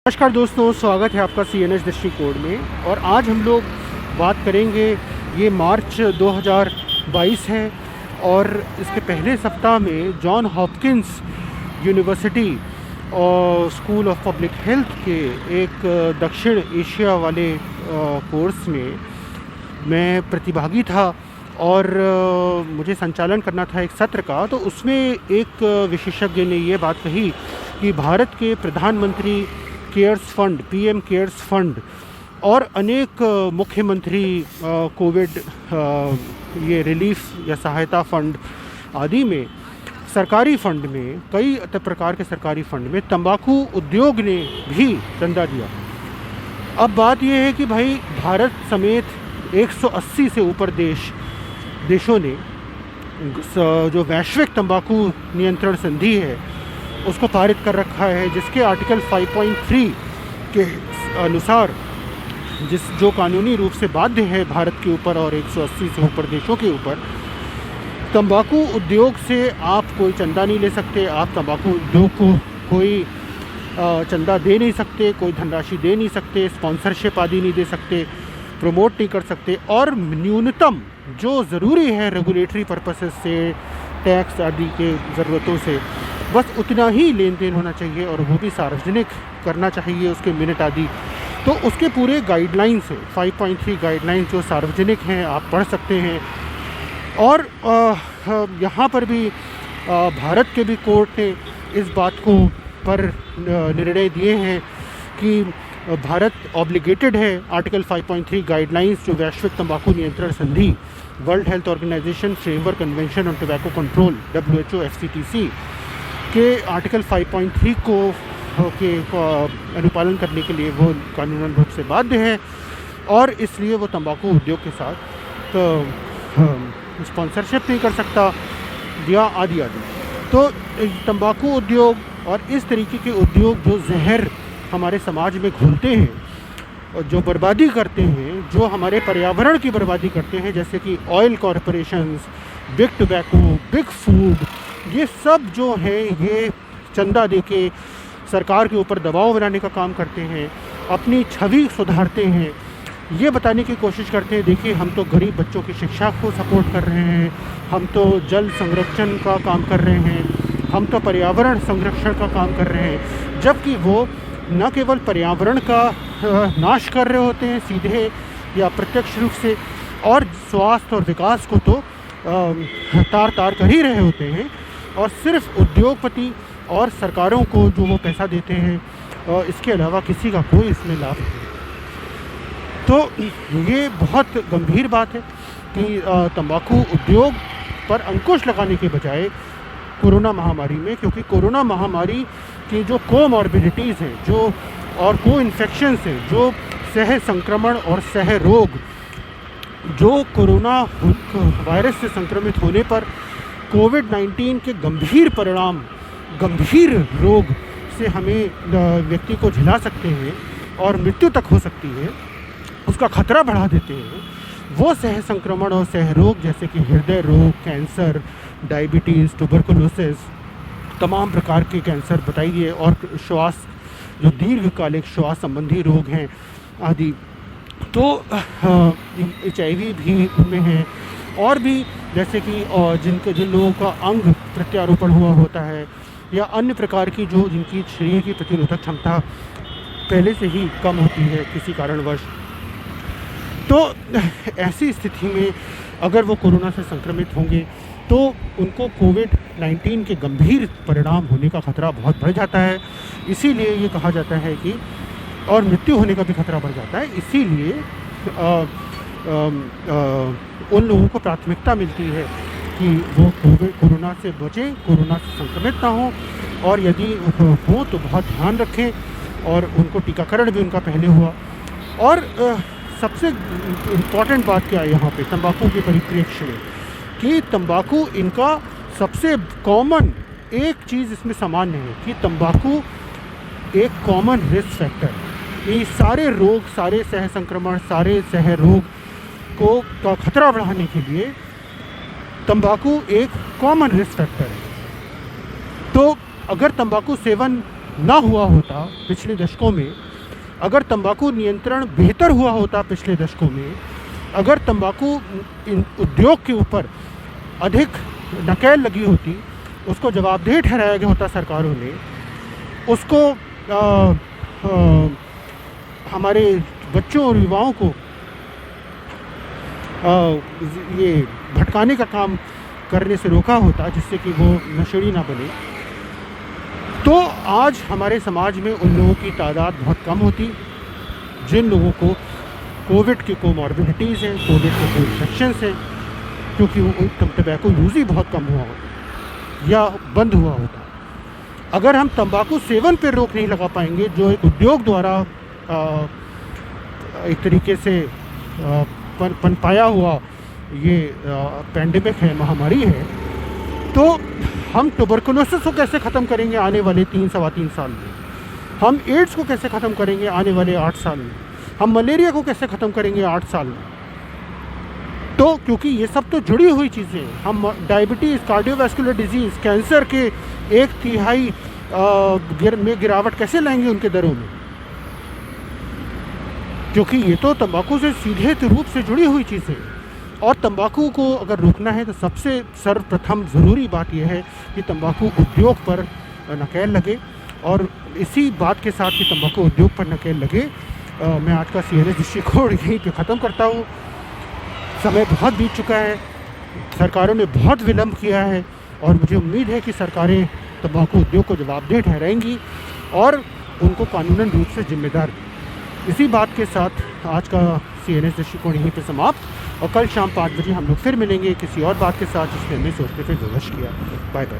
नमस्कार दोस्तों, स्वागत है आपका CNS दृष्टिकोण में। और आज हम लोग बात करेंगे, ये मार्च 2022 है और इसके पहले सप्ताह में जॉन हॉपकिंस यूनिवर्सिटी और स्कूल ऑफ पब्लिक हेल्थ के एक दक्षिण एशिया वाले कोर्स में मैं प्रतिभागी था और मुझे संचालन करना था एक सत्र का। तो उसमें एक विशेषज्ञ ने ये बात कही कि भारत के प्रधानमंत्री cares fund, PM cares fund और अनेक मुख्यमंत्री कोविड ये रिलीफ या सहायता फंड आदि में, सरकारी फंड में, कई प्रकार के सरकारी फंड में तंबाकू उद्योग ने भी चंदा दिया। अब बात यह है कि भाई भारत समेत 180 से ऊपर देशों ने जो वैश्विक तंबाकू नियंत्रण संधि है उसको पारित कर रखा है, जिसके आर्टिकल 5.3 के अनुसार जो कानूनी रूप से बाध्य है भारत के ऊपर और 180 से ऊपर देशों के ऊपर, तंबाकू उद्योग से आप कोई चंदा नहीं ले सकते, आप तंबाकू उद्योग को कोई चंदा दे नहीं सकते, कोई धनराशि दे नहीं सकते, स्पॉन्सरशिप आदि नहीं दे सकते, प्रमोट नहीं कर सकते। और न्यूनतम जो ज़रूरी है रेगुलेटरी पर्पसेस से, टैक्स आदि के ज़रूरतों से, बस उतना ही लेन देन होना चाहिए और वो भी सार्वजनिक करना चाहिए, उसके मिनट आदि। तो उसके पूरे गाइडलाइंस हैं, 5.3 गाइडलाइंस जो सार्वजनिक हैं, आप पढ़ सकते हैं। और यहाँ पर भी भारत के भी कोर्ट ने इस बात को पर निर्णय दिए हैं कि भारत ऑब्लिगेटेड है आर्टिकल 5.3 गाइडलाइंस जो वैश्विक तंबाकू नियंत्रण संधि, World Health Organization framework convention on tobacco control WHO FCTC के आर्टिकल 5.3 को अनुपालन करने के लिए वो कानूनन रूप से बाध्य है और इसलिए वो तंबाकू उद्योग के साथ स्पॉन्सरशिप नहीं कर सकता या आदि आदि। तो तंबाकू उद्योग और इस तरीके के उद्योग जो जहर हमारे समाज में घुलते हैं और जो बर्बादी करते हैं, जो हमारे पर्यावरण की बर्बादी करते हैं, जैसे कि oil corporations, big tobacco, big food, ये सब जो है ये चंदा देके सरकार के ऊपर दबाव बनाने का काम करते हैं, अपनी छवि सुधारते हैं, ये बताने की कोशिश करते हैं देखिए हम तो गरीब बच्चों की शिक्षा को सपोर्ट कर रहे हैं, हम तो जल संरक्षण का काम कर रहे हैं, हम तो पर्यावरण संरक्षण का काम कर रहे हैं। जबकि वो न केवल पर्यावरण का नाश कर रहे होते हैं सीधे या प्रत्यक्ष रूप से, और स्वास्थ्य और विकास को तो तार कर ही रहे होते हैं, और सिर्फ उद्योगपति और सरकारों को जो वो पैसा देते हैं इसके अलावा किसी का कोई इसमें लाभ नहीं। तो ये बहुत गंभीर बात है कि तंबाकू उद्योग पर अंकुश लगाने के बजाय कोरोना महामारी में, क्योंकि कोरोना महामारी की जो कोमॉर्बिडिटीज़ हैं, जो और को इन्फेक्शंस हैं, जो सह संक्रमण और सह रोग, जो कोरोना वायरस से संक्रमित होने पर कोविड-19 के गंभीर परिणाम, गंभीर रोग से हमें व्यक्ति को झिला सकते हैं और मृत्यु तक हो सकती है, उसका खतरा बढ़ा देते हैं, वो सह संक्रमण और सह रोग जैसे कि हृदय रोग, कैंसर, डायबिटीज़, ट्यूबरकुलोसिस, तमाम प्रकार के कैंसर बताइए, और श्वास जो दीर्घकालिक श्वास संबंधी रोग हैं आदि। तो HIV भी उनमें है, और भी जैसे कि जिन लोगों का अंग प्रत्यारोपण हुआ होता है या अन्य प्रकार की जो जिनकी शरीर की प्रतिरोधक क्षमता पहले से ही कम होती है किसी कारणवश, तो ऐसी स्थिति में अगर वो कोरोना से संक्रमित होंगे तो उनको कोविड-19 के गंभीर परिणाम होने का खतरा बहुत बढ़ जाता है। इसीलिए ये कहा जाता है कि, और मृत्यु होने का भी खतरा बढ़ जाता है, इसीलिए उन लोगों को प्राथमिकता मिलती है कि वो कोरोना से बचें, कोरोना से संक्रमित ना हो, और यदि हो तो बहुत ध्यान रखें, और उनको टीकाकरण भी उनका पहले हुआ। और सबसे इम्पॉर्टेंट बात क्या है यहाँ पे तंबाकू के परिप्रेक्ष्य में, कि तंबाकू इनका सबसे कॉमन एक चीज़ इसमें सामान्य है कि तंबाकू एक कॉमन रिस्क फैक्टर, ये सारे रोग, सारे सह संक्रमण, सारे सह रोग को का खतरा बढ़ाने के लिए तंबाकू एक कॉमन रिस्क फैक्टर है। तो अगर तंबाकू सेवन ना हुआ होता पिछले दशकों में, अगर तंबाकू नियंत्रण बेहतर हुआ होता पिछले दशकों में, अगर तंबाकू उद्योग के ऊपर अधिक नकेल लगी होती, उसको जवाबदेह ठहराया गया होता सरकारों ने, उसको हमारे बच्चों और युवाओं को ये भटकाने का काम करने से रोका होता जिससे कि वो नशेड़ी ना बने, तो आज हमारे समाज में उन लोगों की तादाद बहुत कम होती जिन लोगों को कोविड की कोमॉर्बिडिटीज़ हैं, कोविड के कोई इन्फेक्शंस हैं, क्योंकि वो टबैको यूज़ ही बहुत कम हुआ होता या बंद हुआ होता। अगर हम तंबाकू सेवन पर रोक नहीं लगा पाएंगे, जो एक उद्योग द्वारा एक तरीके से पनपाया हुआ ये पैंडेमिक है, महामारी है, तो हम ट्यूबरकुलोसिस को कैसे ख़त्म करेंगे आने वाले 3-3.25 साल में? हम एड्स को कैसे ख़त्म करेंगे आने वाले 8 साल में? हम मलेरिया को कैसे ख़त्म करेंगे 8 साल में? तो क्योंकि ये सब तो जुड़ी हुई चीज़ें हैं। हम डायबिटीज़, कार्डियोवैस्कुलर डिजीज़, कैंसर के 1/3 में गिरावट कैसे लाएंगे उनके दरों में? क्योंकि ये तो तंबाकू से सीधे रूप से जुड़ी हुई चीज़ें हैं। और तंबाकू को अगर रोकना है तो सबसे सर्वप्रथम ज़रूरी बात यह है कि तंबाकू उद्योग पर नकेल लगे, और इसी बात के साथ कि तंबाकू उद्योग पर नकेल लगे, मैं आज का CNS दृष्टिकोण यहीं पे ख़त्म करता हूँ। समय बहुत बीत चुका है, सरकारों ने बहुत विलम्ब किया है, और मुझे उम्मीद है कि सरकारें तंबाकू उद्योग को जवाबदेह ठहराएंगी और उनको कानूनन रूप से जिम्मेदार। इसी बात के साथ आज का CNS दृष्टिकोण यहीं पे समाप्त, और कल शाम 5 बजे हम लोग फिर मिलेंगे किसी और बात के साथ जिसमें हमने सोचने पे विवश किया। Bye bye.